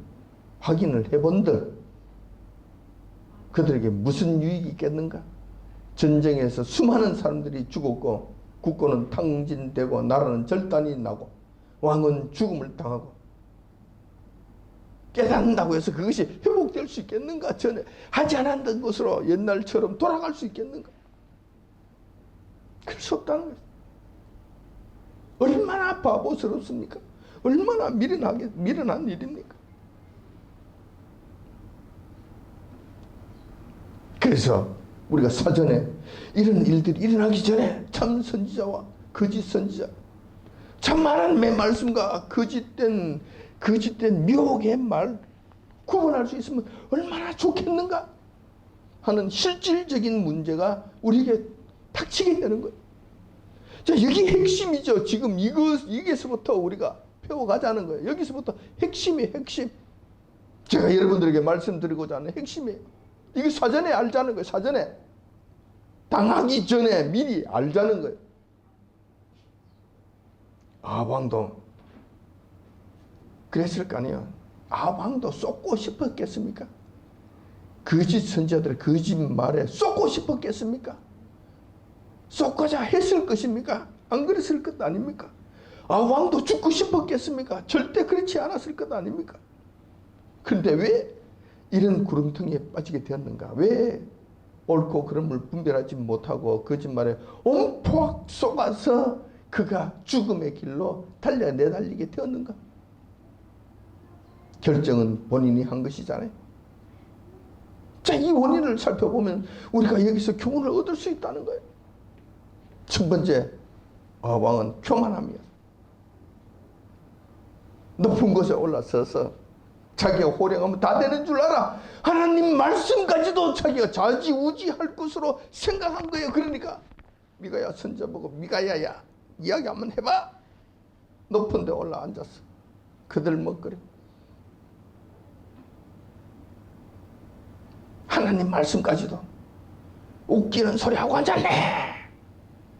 [SPEAKER 1] 확인을 해본들 그들에게 무슨 유익이 있겠는가? 전쟁에서 수많은 사람들이 죽었고 국고는 탕진되고 나라는 절단이 나고 왕은 죽음을 당하고 깨닫는다고 해서 그것이 회복될 수 있겠는가? 전에 하지 않았던 것으로 옛날처럼 돌아갈 수 있겠는가? 그럴 수 없다는 거예요. 얼마나 바보스럽습니까? 얼마나 미련한 일입니까? 그래서 우리가 사전에 이런 일들이 일어나기 전에 참 선지자와 거짓 선지자, 참말한 말씀과 거짓된 미혹의 말 구분할 수 있으면 얼마나 좋겠는가 하는 실질적인 문제가 우리에게 닥치게 되는 거예요. 자, 여기 핵심이죠. 지금 여기서부터 우리가 배워가자는 거예요. 여기서부터 핵심이에요. 핵심. 제가 여러분들에게 말씀드리고자 하는 핵심이에요. 이거 사전에 알자는 거예요. 사전에. 당하기 전에 미리 알자는 거예요. 아합 왕도 그랬을 거 아니에요. 아합 왕도 쏟고 싶었겠습니까? 거짓 선지자들의 거짓말에 쏟고 싶었겠습니까? 쏟고자 했을 것입니까? 안 그랬을 것 아닙니까? 아합 왕도 죽고 싶었겠습니까? 절대 그렇지 않았을 것 아닙니까? 그런데 왜 이런 구렁텅이에 빠지게 되었는가? 왜 옳고 그름을 분별하지 못하고 거짓말에 옴포악 속아서 그가 죽음의 길로 내달리게 되었는가? 결정은 본인이 한 것이잖아요. 자, 이 원인을 살펴보면 우리가 여기서 교훈을 얻을 수 있다는 거예요. 첫 번째, 아합 왕은 교만함이었어요. 높은 곳에 올라서서 자기가 호령하면 다 되는 줄 알아. 하나님 말씀까지도 자기가 좌지우지할 것으로 생각한 거예요. 그러니까 미가야 선지자 보고 미가야야 이야기 한번 해봐. 높은 데 올라 앉았어. 그들 먹거려. 하나님 말씀까지도 웃기는 소리하고 앉았네.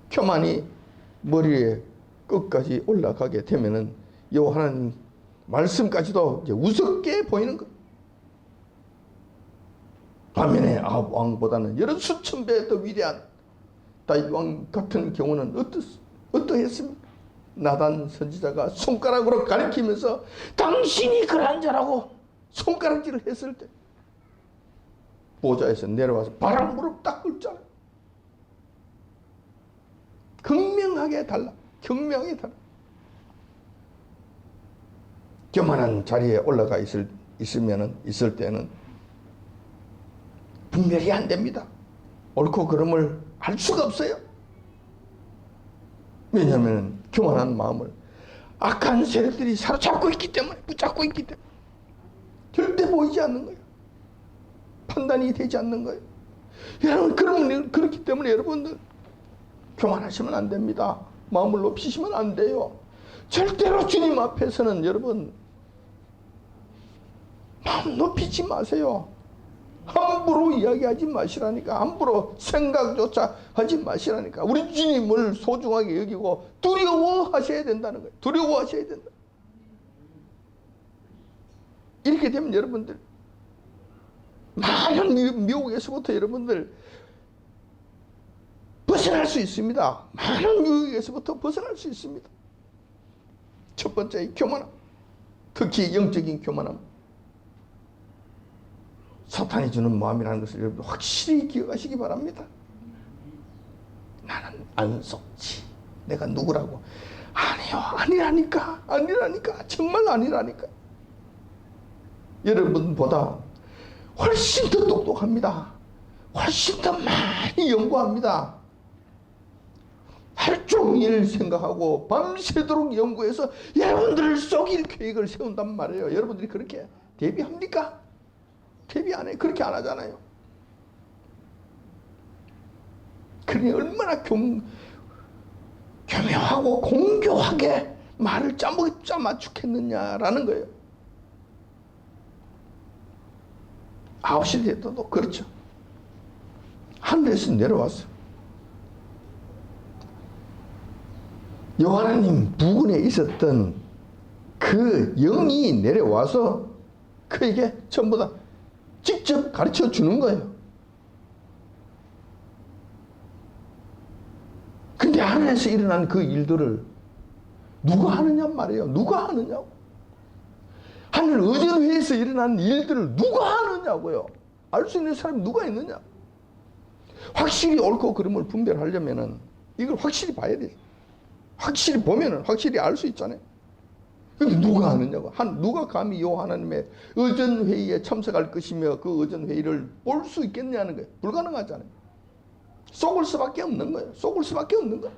[SPEAKER 1] 교만이 머리에 끝까지 올라가게 되면은 요 하나님 말씀까지도 이제 우습게 보이는 거. 반면에 아합 왕보다는 여러 수천 배 더 위대한 다윗 왕 같은 경우는 어떠했습니까? 나단 선지자가 손가락으로 가리키면서 당신이 그러한 자라고 손가락질을 했을 때 보좌에서 내려와서 바람 무릎 딱 꿇잖아요. 극명하게 달라. 경명이 달라. 교만한 자리에 올라가 있을 때는 분별이 안 됩니다. 옳고 그름을 알 수가 없어요. 왜냐하면 교만한 마음을 악한 세력들이 사로잡고 있기 때문에, 붙잡고 있기 때문에 절대 보이지 않는 거예요. 판단이 되지 않는 거예요. 여러분, 그렇기 때문에 여러분들 교만하시면 안 됩니다. 마음을 높이시면 안 돼요. 절대로 주님 앞에서는 여러분 마음 높이지 마세요. 함부로 이야기하지 마시라니까. 함부로 생각조차 하지 마시라니까. 우리 주님을 소중하게 여기고 두려워하셔야 된다는 거예요. 두려워하셔야 된다. 이렇게 되면 여러분들 많은 미혹에서부터 여러분들 벗어날 수 있습니다. 많은 미혹에서부터 벗어날 수 있습니다. 첫 번째, 교만함. 특히 영적인 교만함. 사탄이 주는 마음이라는 것을 여러분 확실히 기억하시기 바랍니다. 나는 안 속지. 내가 누구라고. 아니요. 아니라니까. 정말 아니라니까. 여러분보다 훨씬 더 똑똑합니다. 훨씬 더 많이 연구합니다. 하루 종일 생각하고 밤새도록 연구해서 여러분들을 속일 계획을 세운단 말이에요. 여러분들이 그렇게 대비합니까? 대비 안 해. 그렇게 안 하잖아요. 그러니 얼마나 교묘하고 공교하게 말을 짜맞추겠느냐라는 거예요. 아홉시대도 그렇죠. 하늘에서 내려왔어요. 여호와님 부근에 있었던 그 영이 내려와서 그에게 전부 다 직접 가르쳐 주는 거예요. 근데 하늘에서 일어난 그 일들을 누가 하느냐 말이에요. 누가 하느냐고. 하늘 의전회에서 일어난 일들을 누가 하느냐고요. 알 수 있는 사람이 누가 있느냐. 확실히 옳고 그름을 분별하려면은 이걸 확실히 봐야 돼요. 확실히 보면은 확실히 알 수 있잖아요. 근데 누가 하느냐고. 누가 감히 요 하나님의 의전회의에 참석할 것이며 그 의전회의를 볼 수 있겠냐는 거예요. 불가능하잖아요. 속을 수밖에 없는 거예요. 속을 수밖에 없는 거예요.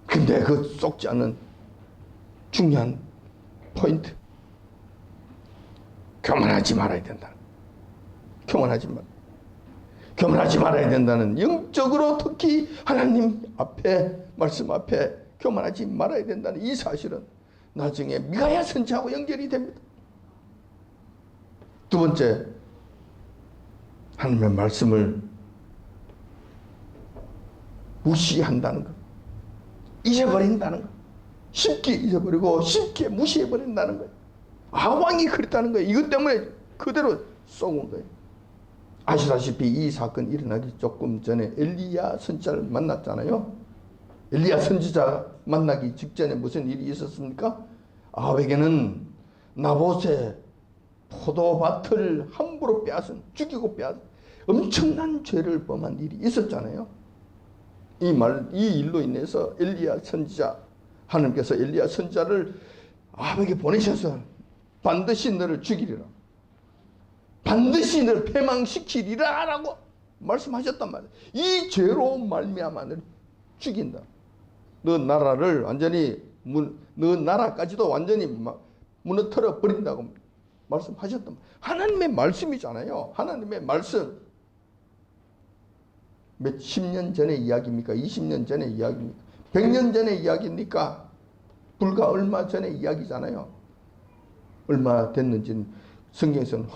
[SPEAKER 1] 근데 그 속지 않는 중요한 포인트. 교만하지 말아야 된다. 교만하지 말아야 된다는, 영적으로 특히 하나님 앞에, 말씀 앞에 교만하지 말아야 된다는 이 사실은 나중에 미가야 선지하고 연결이 됩니다. 두 번째, 하나님의 말씀을 무시한다는 것. 잊어버린다는 것. 쉽게 잊어버리고 쉽게 무시해버린다는 거예요. 왕이 그랬다는 거예요. 이것 때문에 그대로 쏘은 거예요. 아시다시피 이 사건이 일어나기 조금 전에 엘리야 선지자를 만났잖아요. 엘리야 선지자 만나기 직전에 무슨 일이 있었습니까? 아합에게는 나봇의 포도밭을 함부로 죽이고 빼앗은 엄청난 죄를 범한 일이 있었잖아요. 이 일로 인해서 엘리야 선지자, 하나님께서 엘리야 선지자를 아합에게 보내셔서 반드시 너를 죽이리라. 반드시 너를 패망시키리라 라고 말씀하셨단 말이에요. 이 죄로 말미암아 너를 죽인다. 너 나라를 완전히, 너 나라까지도 완전히 무너뜨려 버린다고 말씀하셨단 말이에요. 하나님의 말씀이잖아요. 하나님의 말씀. 몇 10년 전의 이야기입니까? 20년 전의 이야기입니까? 100년 전의 이야기입니까? 불과 얼마 전의 이야기잖아요. 얼마 됐는지는 성경에서는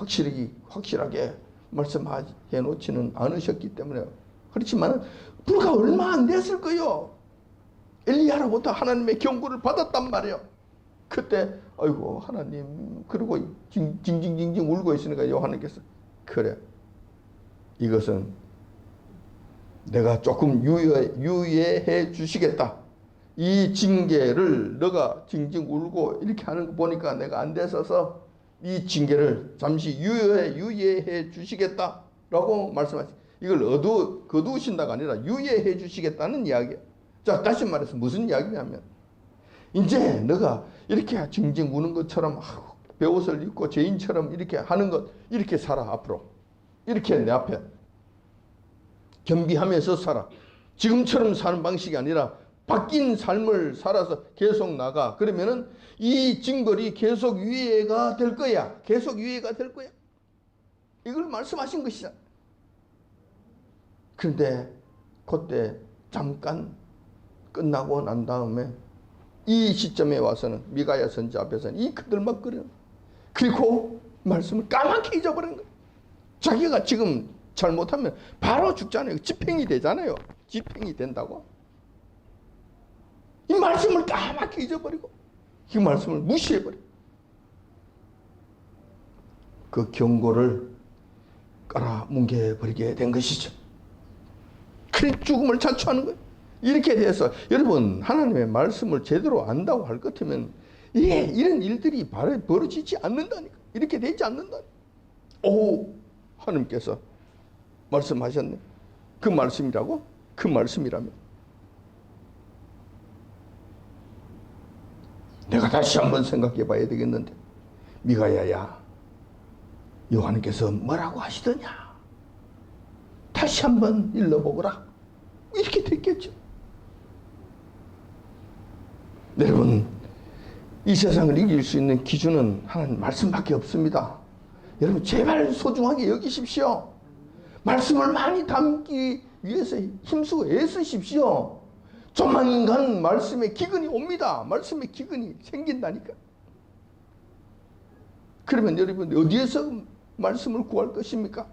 [SPEAKER 1] 확실하게 말씀해 놓지는 않으셨기 때문에. 그렇지만 불과 얼마 안 됐을 거요. 엘리야로부터 하나님의 경고를 받았단 말이에요. 그때 아이고 하나님 그러고 징징징징 울고 있으니까 요한님께서 그래 이것은 내가 조금 유예해 주시겠다. 이 징계를 너가 징징 울고 이렇게 하는 거 보니까 내가 안 됐어서 이 징계를 잠시 유예해 주시겠다라고 말씀하시. 이걸 거두신다가 아니라 유예해 주시겠다는 이야기예요. 자, 다시 말해서 무슨 이야기냐면 이제 너가 이렇게 징징 우는 것처럼 베옷을 입고 죄인처럼 이렇게 하는 것 이렇게 살아. 앞으로 이렇게 내 앞에 겸비하면서 살아. 지금처럼 사는 방식이 아니라 바뀐 삶을 살아서 계속 나가. 그러면은 이 징벌이 계속 유예가 될 거야. 계속 유예가 될 거야. 이걸 말씀하신 것이잖아. 그런데 그때 잠깐 끝나고 난 다음에 이 시점에 와서는 미가야 선지 앞에서는 이 그들막거려. 그리고 말씀을 까맣게 잊어버린 거예요. 자기가 지금 잘못하면 바로 죽잖아요. 집행이 되잖아요. 집행이 된다고. 이 말씀을 까맣게 잊어버리고 이 말씀을 무시해버려. 그 경고를 깔아뭉개버리게 된 것이죠. 그 죽음을 자초하는 거예요. 이렇게 돼서 여러분 하나님의 말씀을 제대로 안다고 할 것 같으면 이런 일들이 벌어지지 않는다니까. 이렇게 되지 않는다니까. 오, 하나님께서 말씀하셨네. 그 말씀이라고? 그 말씀이라면 내가 다시 한번 생각해 봐야 되겠는데 미가야야 여호와께서 뭐라고 하시더냐 다시 한번 일러보거라 이렇게 됐겠죠. 여러분 이 세상을 이길 수 있는 기준은 하나님 말씀밖에 없습니다. 여러분 제발 소중하게 여기십시오. 말씀을 많이 담기 위해서 힘쓰고 애쓰십시오. 조만간 말씀의 기근이 옵니다. 말씀의 기근이 생긴다니까. 그러면 여러분 어디에서 말씀을 구할 것입니까?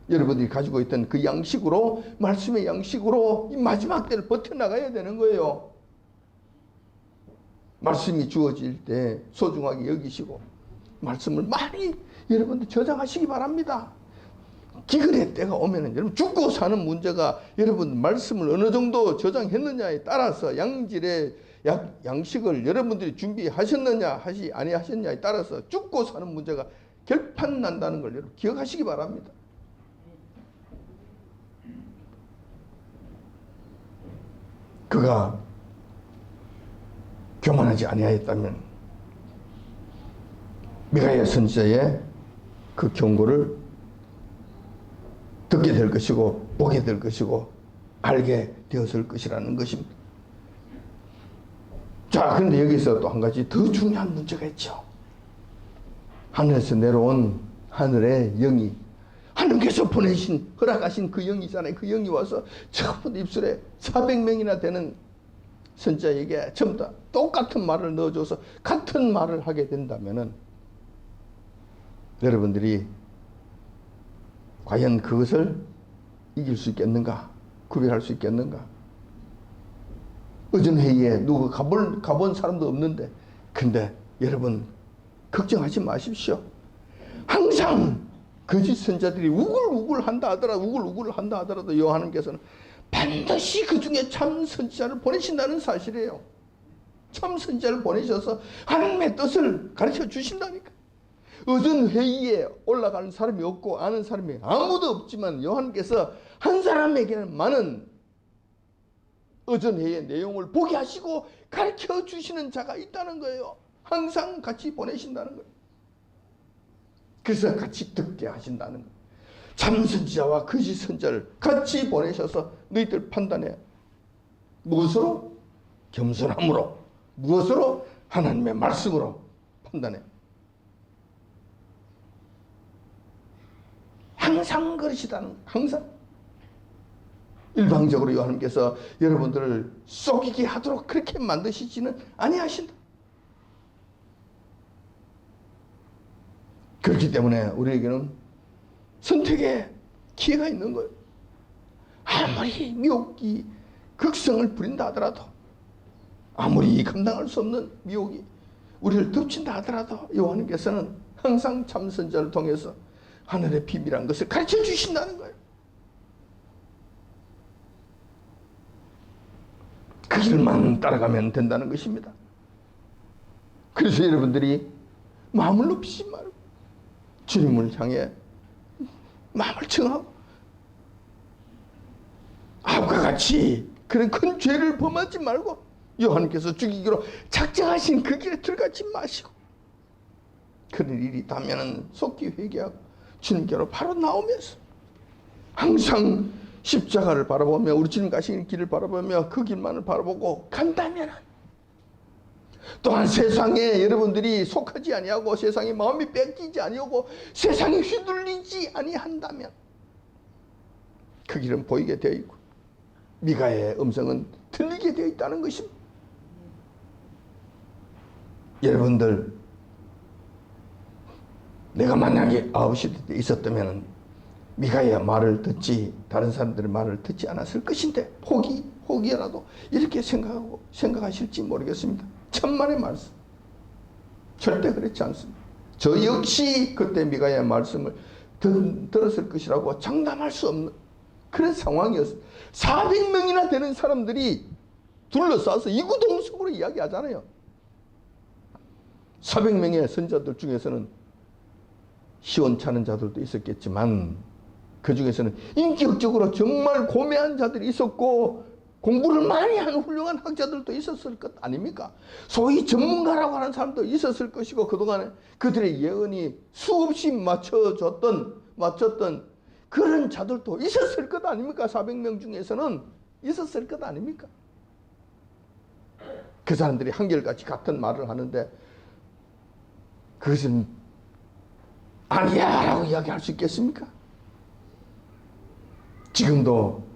[SPEAKER 1] 여러분들이 가지고 있던 그 양식으로 말씀의 양식으로 이 마지막 때를 버텨나가야 되는 거예요. 말씀이 주어질 때 소중하게 여기시고 말씀을 많이 여러분들 저장하시기 바랍니다. 기근의 때가 오면은 여러분 죽고 사는 문제가 여러분 말씀을 어느 정도 저장했느냐에 따라서 양질의 양식을 여러분들이 준비하셨느냐 아니하셨냐에 따라서 죽고 사는 문제가 결판 난다는 걸 여러분 기억하시기 바랍니다. 그가 교만하지 아니하였다면 미가야 선지자의 그 경고를 듣게 될 것이고 보게 될 것이고 알게 되었을 것이라는 것입니다. 자, 그런데 여기서 또 한 가지 더 중요한 문제가 있죠. 하늘에서 내려온 하늘의 영이 하나님께서 보내신 허락하신 그 영이잖아요. 그 영이 와서 첫 입술에 400명이나 되는 선지자에게 전부 다 똑같은 말을 넣어줘서 같은 말을 하게 된다면은 여러분들이 과연 그것을 이길 수 있겠는가? 구별할 수 있겠는가? 의전회의에 누구 가본 사람도 없는데 근데 여러분 걱정하지 마십시오. 항상 거짓 선자들이 우글우글 한다 하더라도 여호와께서는 반드시 그 중에 참 선지자를 보내신다는 사실이에요. 참 선지자를 보내셔서 하나님의 뜻을 가르쳐 주신다니까. 의전 회의에 올라가는 사람이 없고 아는 사람이 아무도 없지만 여호와께서 한 사람에게는 많은 의전 회의의 내용을 보게 하시고 가르쳐 주시는 자가 있다는 거예요. 항상 같이 보내신다는 거예요. 그래서 같이 듣게 하신다는 거예요. 참 선지자와 거짓 선지자를 같이 보내셔서 너희들 판단해. 무엇으로? 겸손함으로. 무엇으로? 하나님의 말씀으로 판단해. 항상 그러시다는 거예요. 항상. 일방적으로 하나님께서 여러분들을 속이게 하도록 그렇게 만드시지는 아니하신다. 그렇기 때문에 우리에게는 선택의 기회가 있는 거예요. 아무리 미혹이 극성을 부린다 하더라도, 아무리 감당할 수 없는 미혹이 우리를 덮친다 하더라도 요한께서는 항상 참선자를 통해서 하늘의 비밀한 것을 가르쳐 주신다는 거예요. 그 길만 따라가면 된다는 것입니다. 그래서 여러분들이 마음을 높이지 말고 주님을 향해 마음을 청하고 아합과 같이 그런 큰 죄를 범하지 말고 요한께서 죽이기로 작정하신 그 길에 들어가지 마시고, 그런 일이 있다면 속히 회개하고 주님께로 바로 나오면서 항상 십자가를 바라보며 우리 주님 가시는 길을 바라보며 그 길만을 바라보고 간다면, 또한 세상에 여러분들이 속하지 아니하고 세상에 마음이 뺏기지 아니하고 세상에 휘둘리지 아니한다면 그 길은 보이게 되어 있고 미가의 음성은 들리게 되어 있다는 것입니다. 여러분들, 내가 만약에 9시 때 있었다면 미가의 말을 듣지, 다른 사람들의 말을 듣지 않았을 것인데 혹이라도 이렇게 생각하실지 모르겠습니다. 천만의 말씀. 절대 그렇지 않습니다. 저 역시 그때 미가의 말씀을 들었을 것이라고 장담할 수 없는 그런 상황이었어요. 400명이나 되는 사람들이 둘러싸서 이구동성으로 이야기하잖아요. 400명의 선자들 중에서는 시원찮은 자들도 있었겠지만 그 중에서는 인격적으로 정말 고매한 자들이 있었고 공부를 많이 하는 훌륭한 학자들도 있었을 것 아닙니까? 소위 전문가라고 하는 사람도 있었을 것이고 그동안에 그들의 예언이 수없이 맞췄던 그런 자들도 있었을 것 아닙니까? 400명 중에서는 있었을 것 아닙니까? 그 사람들이 한결같이 같은 말을 하는데 그것은 아니야 라고 이야기할 수 있겠습니까? 지금도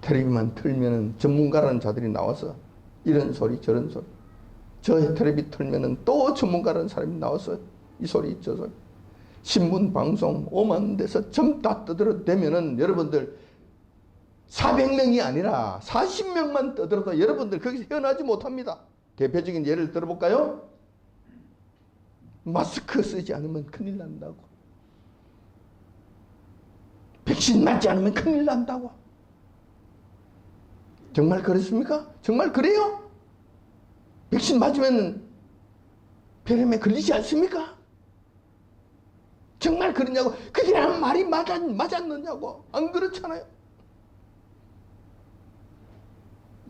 [SPEAKER 1] 텔레비만 틀면은 전문가라는 자들이 나와서 이런 소리 저런 소리, 저 텔레비 틀면은 또 전문가라는 사람이 나와서 이 소리 저 소리, 신문 방송 오만 데서 좀 다 떠들어대면은 여러분들 400명이 아니라 40명만 떠들어도 여러분들 거기서 헤어나지 못합니다. 대표적인 예를 들어볼까요? 마스크 쓰지 않으면 큰일 난다고, 백신 맞지 않으면 큰일 난다고. 정말 그렇습니까? 정말 그래요? 백신 맞으면 폐렴에 걸리지 않습니까? 정말 그러냐고. 그들이란 말이 맞았느냐고. 안 그렇잖아요.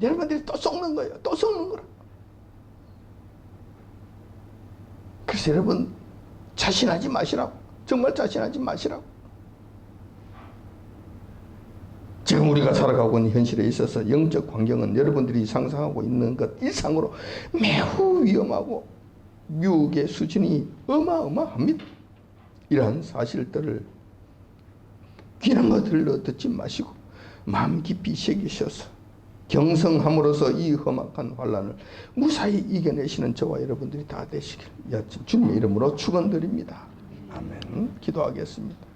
[SPEAKER 1] 여러분들이 또 썩는 거예요. 또 썩는 거라. 그래서 여러분 자신하지 마시라고. 정말 자신하지 마시라고. 지금 우리가 살아가고 있는 현실에 있어서 영적 환경은 여러분들이 상상하고 있는 것 이상으로 매우 위험하고 미혹의 수준이 어마어마합니다. 이러한 사실들을 귀나마 들러 듣지 마시고 마음 깊이 새기셔서 경성함으로써 이 험악한 환난을 무사히 이겨내시는 저와 여러분들이 다 되시길 주님의 이름으로 축원드립니다. 아멘. 기도하겠습니다.